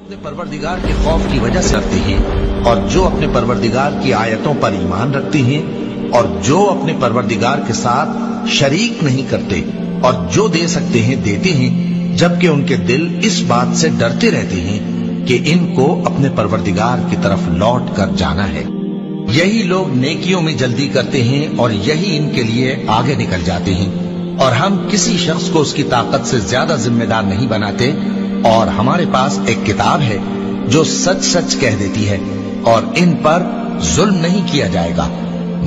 अपने परवरदिगार के खौफ की वजह से डरते हैं और जो अपने परवरदिगार की आयतों पर ईमान रखते हैं और जो अपने परवरदिगार के साथ शरीक नहीं करते और जो दे सकते हैं देते हैं, जबकि उनके दिल इस बात से डरते रहते हैं कि इनको अपने परवरदिगार की तरफ लौट कर जाना है। यही लोग नेकियों में जल्दी करते हैं और यही इनके लिए आगे निकल जाते हैं। और हम किसी शख्स को उसकी ताकत से ज्यादा जिम्मेदार नहीं बनाते और हमारे पास एक किताब है जो सच सच कह देती है और इन पर जुल्म नहीं किया जाएगा,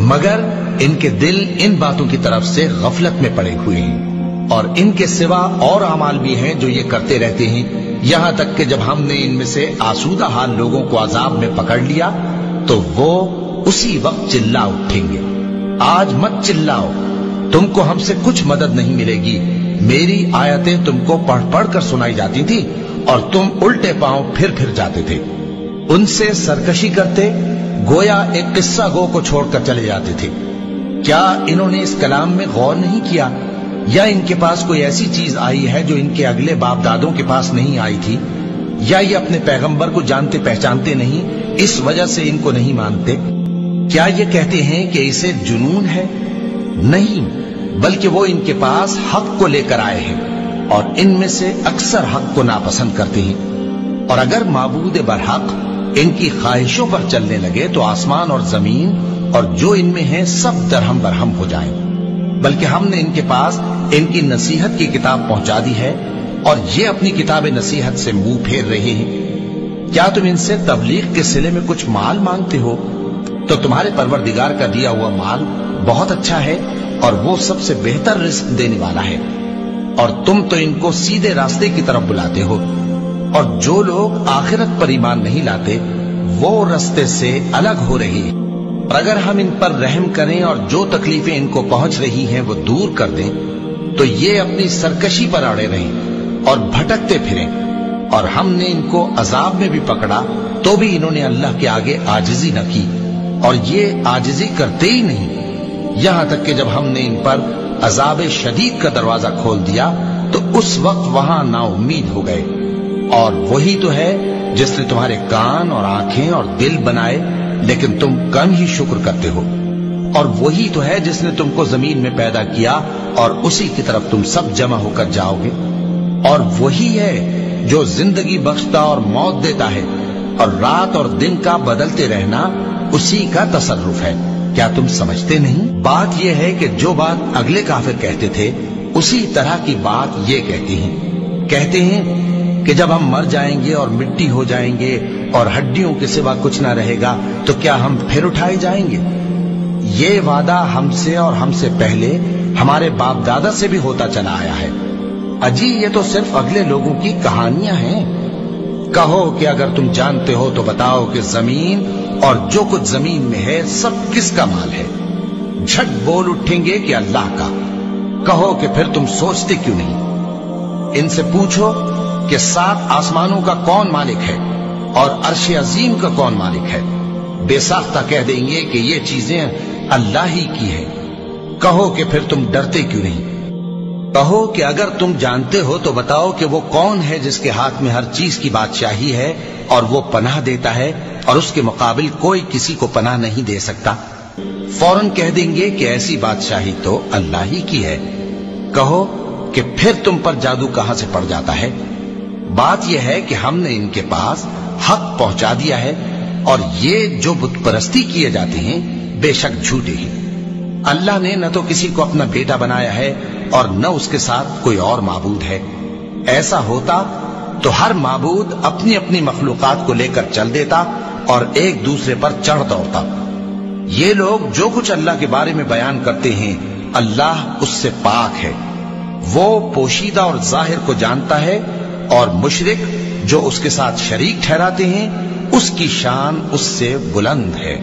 मगर इनके दिल इन बातों की तरफ से गफलत में पड़े हुए हैं। और इनके सिवा और अमाल भी हैं जो ये करते रहते हैं, यहां तक कि जब हमने इनमें से आसूदा हाल लोगों को अजाब में पकड़ लिया तो वो उसी वक्त चिल्ला उठेंगे, आज मत चिल्लाओ, तुमको हमसे कुछ मदद नहीं मिलेगी। मेरी आयतें तुमको पढ़ पढ़ कर सुनाई जाती थी और तुम उल्टे पांव फिर जाते थे। उनसे सरकशी करते गोया एक किस्सा गो को छोड़कर चले जाते थे। क्या इन्होंने इस कलाम में गौर नहीं किया, या इनके पास कोई ऐसी चीज आई है जो इनके अगले बाप दादों के पास नहीं आई थी, या ये अपने पैगंबर को जानते पहचानते नहीं, इस वजह से इनको नहीं मानते? क्या ये कहते हैं कि इसे जुनून है? नहीं, बल्कि वो इनके पास हक को लेकर आए हैं और इनमें से अक्सर हक को नापसंद करते हैं। और अगर माबूद बरहक इनकी ख्वाहिशों पर चलने लगे तो आसमान और जमीन और जो इनमें है सब दरहम बरहम हो जाएं। बल्कि हमने इनके पास इनकी नसीहत की किताब पहुंचा दी है और ये अपनी किताब नसीहत से मुंह फेर रहे हैं। क्या तुम इनसे तबलीग के सिले में कुछ माल मांगते हो? तो तुम्हारे परवरदिगार का दिया हुआ माल बहुत अच्छा है और वो सबसे बेहतर रिस्क देने वाला है, और तुम तो इनको सीधे रास्ते की तरफ बुलाते हो। और जो लोग आखिरत पर ईमान नहीं लाते वो रास्ते से अलग हो रही है। और अगर हम इन पर रहम करें और जो तकलीफें इनको पहुंच रही हैं वो दूर कर दें तो ये अपनी सरकशी पर अड़े रहें और भटकते फिरें। और हमने इनको अजाब में भी पकड़ा तो भी इन्होंने अल्लाह के आगे आजिजी न की, और ये आजिजी करते ही नहीं, यहां तक कि जब हमने इन पर अजाब शदीद का दरवाजा खोल दिया तो उस वक्त वहां नाउम्मीद हो गए। और वही तो है जिसने तुम्हारे कान और आंखें और दिल बनाए, लेकिन तुम कम ही शुक्र करते हो। और वही तो है जिसने तुमको जमीन में पैदा किया और उसी की तरफ तुम सब जमा होकर जाओगे। और वही है जो जिंदगी बख्शता और मौत देता है, और रात और दिन का बदलते रहना उसी का तसर्रुफ है। क्या तुम समझते नहीं? बात यह है कि जो बात अगले काफिर कहते थे उसी तरह की बात ये कहते हैं कि जब हम मर जाएंगे और मिट्टी हो जाएंगे और हड्डियों के सिवा कुछ ना रहेगा तो क्या हम फिर उठाए जाएंगे? ये वादा हमसे और हमसे पहले हमारे बाप दादा से भी होता चला आया है। अजी ये तो सिर्फ अगले लोगों की कहानियां हैं। कहो कि अगर तुम जानते हो तो बताओ कि जमीन और जो कुछ जमीन में है सब किसका माल है? झट बोल उठेंगे कि अल्लाह का। कहो कि फिर तुम सोचते क्यों नहीं? इनसे पूछो कि 7 आसमानों का कौन मालिक है और अर्श अजीम का कौन मालिक है? बेसाख्ता कह देंगे कि ये चीजें अल्लाह ही की है। कहो कि फिर तुम डरते क्यों नहीं? कहो कि अगर तुम जानते हो तो बताओ कि वो कौन है जिसके हाथ में हर चीज की बादशाही है और वो पनाह देता है और उसके मुकाबिल कोई किसी को पनाह नहीं दे सकता। फौरन कह देंगे कि ऐसी बादशाही तो अल्लाह ही की है। कहो कि फिर तुम पर जादू कहां से पड़ जाता है? बात यह है कि हमने इनके पास हक पहुंचा दिया है और ये जो बुत परस्ती किए जाते हैं बेशक झूठे हैं। अल्लाह ने न तो किसी को अपना बेटा बनाया है और न उसके साथ कोई और माबूद है। ऐसा होता तो हर माबूद अपनी अपनी मखलूकात को लेकर चल देता और एक दूसरे पर चढ़ दौड़ता। ये लोग जो कुछ अल्लाह के बारे में बयान करते हैं अल्लाह उससे पाक है, वो पोशीदा और जाहिर को जानता है, और मुशरिक जो उसके साथ शरीक ठहराते हैं उसकी शान उससे बुलंद है।